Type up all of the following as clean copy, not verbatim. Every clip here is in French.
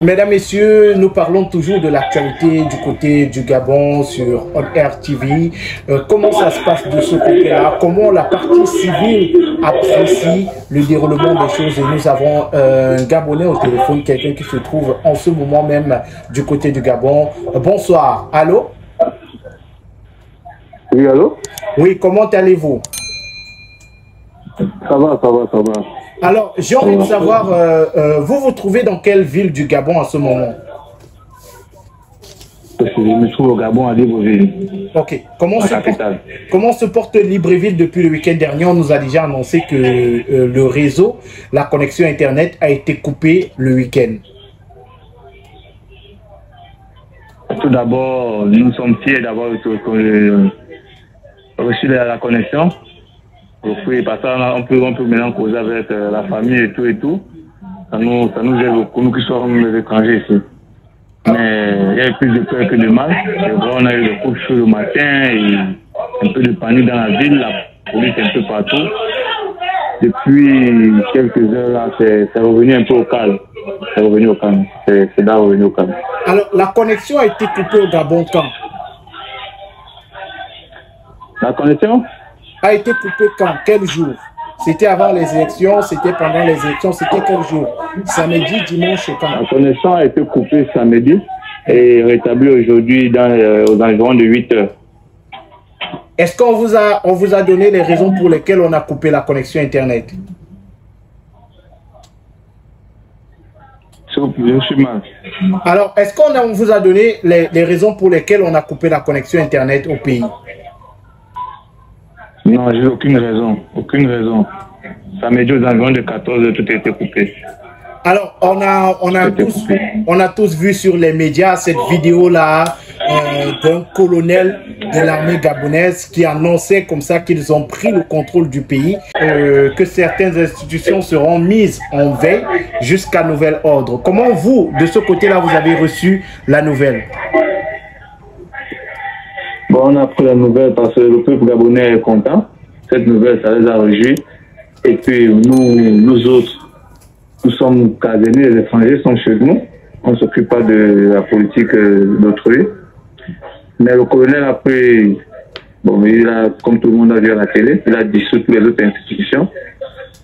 Mesdames, Messieurs, nous parlons toujours de l'actualité du côté du Gabon sur On Air TV. Comment ça se passe de ce côté-là? Comment la partie civile apprécie le déroulement des choses? Et nous avons un Gabonais au téléphone, quelqu'un qui se trouve en ce moment même du côté du Gabon. Bonsoir. Allô? Oui, allô? Oui, comment allez-vous? Ça va, ça va, ça va. Alors, j'ai envie de savoir, vous vous trouvez dans quelle ville du Gabon en ce moment? Parce que je me trouve au Gabon à Libreville. Ok. Comment se porte Libreville depuis le week-end dernier? On nous a déjà annoncé que le réseau, la connexion Internet a été coupée le week-end. Tout d'abord, nous sommes fiers d'avoir reçu la connexion. Oui, parce qu'on peut maintenant causer avec la famille et tout. Ça nous aide beaucoup, nous qui sommes les étrangers ici. Mais il y a eu plus de peur que de mal. On a eu des coups de feu le matin et un peu de panique dans la ville, la police un peu partout. Depuis quelques heures là, c'est revenu un peu au calme. C'est revenu au calme. C'est là revenu au calme. Alors, la connexion a été coupée au Gabon quand? La connexion a été coupée quand? Quel jour? C'était avant les élections, c'était pendant les élections, c'était quel jour? Samedi, dimanche, quand? La connexion a été coupée samedi et rétablie aujourd'hui aux environs de 8 heures. Est-ce qu'on vous a donné les raisons pour lesquelles on a coupé la connexion Internet? Je suis mal. Alors, est-ce qu'on vous a donné les raisons pour lesquelles on a coupé la connexion Internet au pays? Non, j'ai aucune raison. Aucune raison. Samedi aux environs de 14 heures, tout a été coupé. Alors, on a tous vu sur les médias cette vidéo-là d'un colonel de l'armée gabonaise qui annonçait comme ça qu'ils ont pris le contrôle du pays, que certaines institutions seront mises en veille jusqu'à nouvel ordre. Comment vous, de ce côté-là, vous avez reçu la nouvelle? Bon, on a pris la nouvelle parce que le peuple gabonais est content. Cette nouvelle, ça les a réjouis. Et puis, nous autres, nous sommes casernés, les étrangers sont chez nous. On ne s'occupe pas de la politique d'autrui. Mais le colonel a pris, bon, il a, comme tout le monde a vu à la télé, il a dissous toutes les autres institutions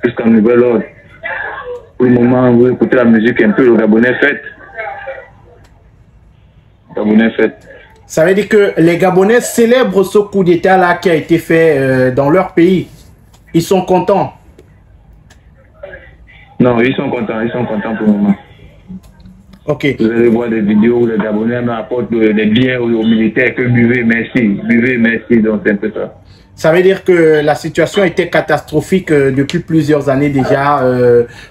jusqu'à nouvel ordre. Pour le moment, vous écoutez la musique un peu, le Gabonais fête. Le Gabonais fête. Ça veut dire que les Gabonais célèbrent ce coup d'État-là qui a été fait dans leur pays. Ils sont contents. Non, ils sont contents pour le moment. Ok. Vous allez voir des vidéos où les Gabonais apportent des bières aux militaires que buvez, merci, donc c'est un peu ça. Ça veut dire que la situation était catastrophique depuis plusieurs années déjà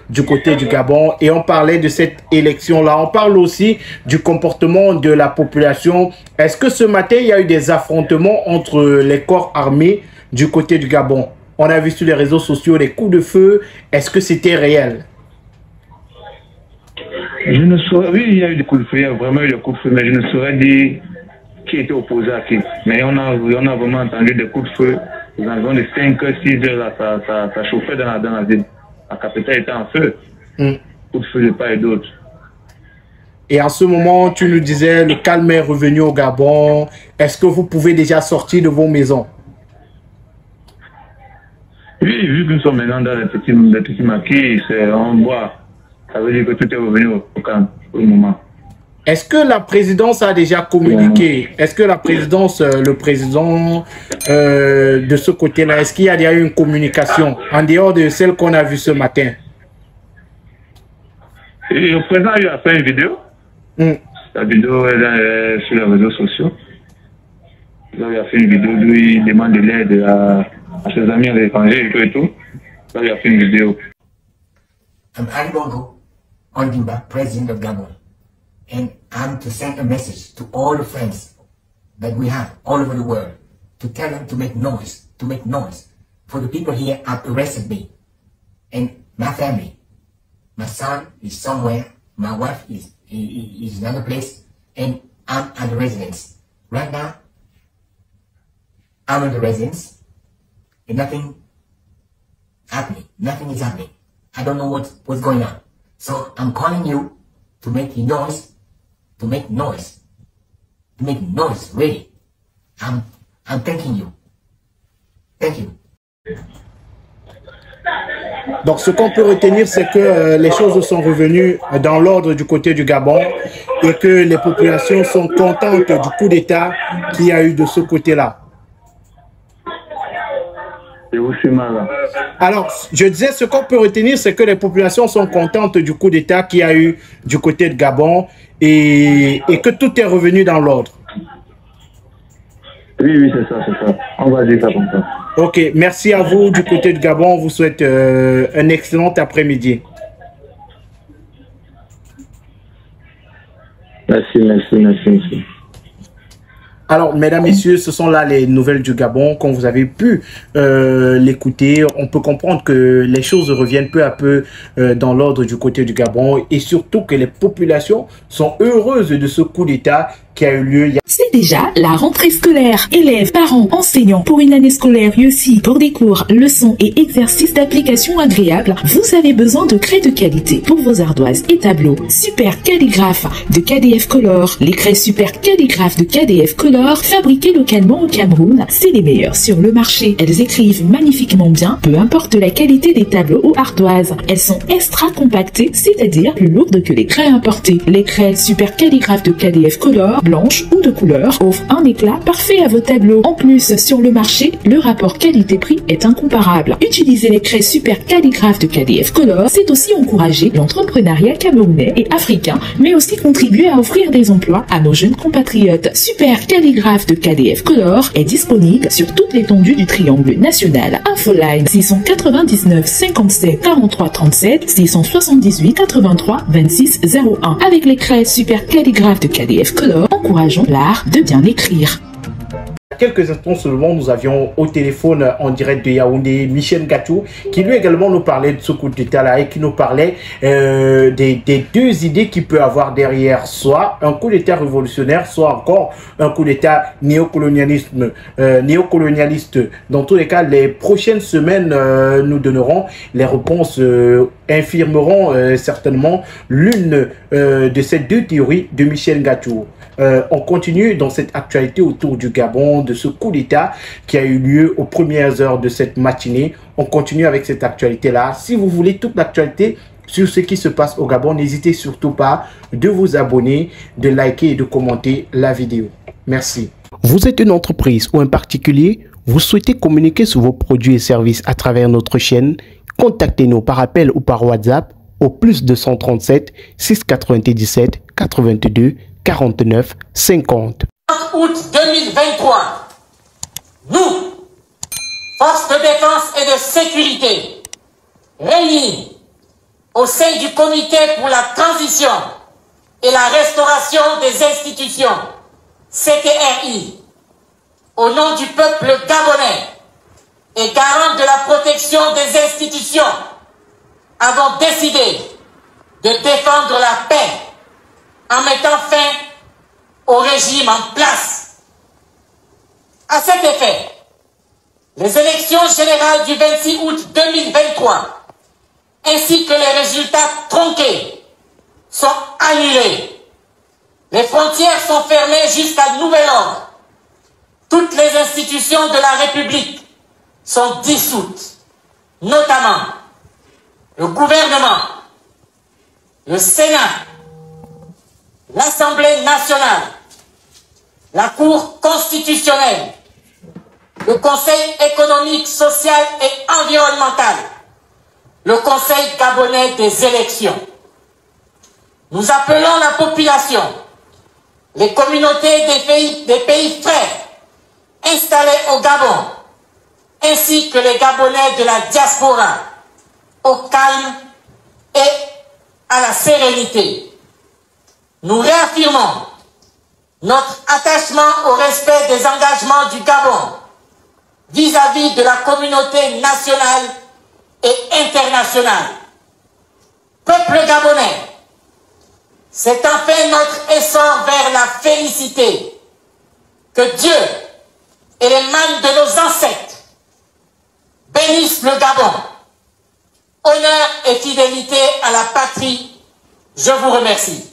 du côté du Gabon. Et on parlait de cette élection-là. On parle aussi du comportement de la population. Est-ce que ce matin, il y a eu des affrontements entre les corps armés du côté du Gabon? On a vu sur les réseaux sociaux des coups de feu. Est-ce que c'était réel? Je ne saurais... Oui, il y a eu des coups de feu. Il y a vraiment eu des coups de feu. Mais je ne saurais dire qui était opposé à qui. Mais on a vraiment entendu des coups de feu. Aux environs de 5 6 heures, là, ça chauffait dans la ville. La capitale était en feu. Coups de feu de part et d'autre. Et en ce moment, tu nous disais, le calme est revenu au Gabon. Est-ce que vous pouvez déjà sortir de vos maisons? Oui, vu que nous sommes maintenant dans les petits maquis, on boit. Ça veut dire que tout est revenu au calme pour le moment. Est-ce que la présidence a déjà communiqué? Est-ce que la présidence, le président de ce côté-là, est-ce qu'il y a déjà eu une communication en dehors de celle qu'on a vue ce matin? Et le président a fait une vidéo. La vidéo est sur les réseaux sociaux. Il a fait une vidéo d'où il demande de l'aide à ses amis à l'étranger et tout. Là, il a fait une vidéo. I'm Ali Bongo Ondimba, President of Gabon, and I'm to send a message to all the friends that we have all over the world to tell them to make noise, for the people here have arrested me and my family. My son is somewhere, my wife is in another place, and I'm at the residence. Right now, I'm at the residence, and nothing is happening. I don't know what's going on. So I'm calling you to make noise, really. I'm thanking you. Thank you. Donc, ce qu'on peut retenir, c'est que les choses sont revenues dans l'ordre du côté du Gabon et que les populations sont contentes du coup d'État qu'il y a eu de ce côté-là. Je vous suis mal. Alors, je disais, ce qu'on peut retenir, c'est que les populations sont contentes du coup d'État qu'il y a eu du côté de Gabon et que tout est revenu dans l'ordre. Oui, c'est ça. On va dire ça comme ça. Ok, merci à vous du côté de Gabon. On vous souhaite un excellent après-midi. Merci. Alors, mesdames, messieurs, ce sont là les nouvelles du Gabon. Comme vous avez pu l'écouter, on peut comprendre que les choses reviennent peu à peu dans l'ordre du côté du Gabon et surtout que les populations sont heureuses de ce coup d'État qui a eu lieu. C'est déjà la rentrée scolaire. Élèves, parents, enseignants, pour une année scolaire réussie, pour des cours, leçons et exercices d'application agréables, vous avez besoin de craies de qualité pour vos ardoises et tableaux. Super Calligraphe de KDF Color. Les craies Super Calligraphe de KDF Color, fabriquées localement au Cameroun, c'est les meilleures sur le marché. Elles écrivent magnifiquement bien, peu importe la qualité des tableaux ou ardoises. Elles sont extra compactées, c'est-à-dire plus lourdes que les craies importées. Les craies Super Calligraphe de KDF Color, blanche ou de couleur, offre un éclat parfait à vos tableaux. En plus, sur le marché, le rapport qualité-prix est incomparable. Utiliser les craies Super Calligraphe de KDF Color, c'est aussi encourager l'entrepreneuriat camerounais et africain, mais aussi contribuer à offrir des emplois à nos jeunes compatriotes. Super Calligraphe de KDF Color est disponible sur toute l'étendue du triangle national. Infoline 699 57 43 37 678 83 26 01. Avec les craies Super Calligraphe de KDF Color, encourageons l'art de bien écrire. Quelques instants seulement, nous avions au téléphone en direct de Yaoundé Michel Gatou qui lui également nous parlait de ce coup d'état là et qui nous parlait des deux idées qu'il peut avoir derrière, soit un coup d'état révolutionnaire, soit encore un coup d'état néocolonialiste. Dans tous les cas, les prochaines semaines nous donneront les réponses, infirmeront certainement l'une de ces deux théories de Michel Gatou. On continue dans cette actualité autour du Gabon, de ce coup d'État qui a eu lieu aux premières heures de cette matinée. On continue avec cette actualité-là. Si vous voulez toute l'actualité sur ce qui se passe au Gabon, n'hésitez surtout pas de vous abonner, de liker et de commenter la vidéo. Merci. Vous êtes une entreprise ou un particulier, vous souhaitez communiquer sur vos produits et services à travers notre chaîne, contactez-nous par appel ou par WhatsApp au plus 237 697 82 49 50. Août 2023, nous, forces de défense et de sécurité, réunis au sein du comité pour la transition et la restauration des institutions, CTRI, au nom du peuple gabonais et garant de la protection des institutions, avons décidé de défendre la paix en mettant fin au régime en place. À cet effet, les élections générales du 26 août 2023 ainsi que les résultats tronqués sont annulés. Les frontières sont fermées jusqu'à nouvel ordre. Toutes les institutions de la République sont dissoutes, notamment le gouvernement, le Sénat, l'Assemblée nationale, la Cour constitutionnelle, le Conseil économique, social et environnemental, le Conseil gabonais des élections. Nous appelons la population, les communautés des pays frères installés au Gabon, ainsi que les Gabonais de la diaspora, au calme et à la sérénité. Nous réaffirmons notre attachement au respect des engagements du Gabon vis-à-vis de la communauté nationale et internationale. Peuple gabonais, c'est enfin notre essor vers la félicité. Que Dieu et les mains de nos ancêtres bénissent le Gabon. Honneur et fidélité à la patrie, je vous remercie.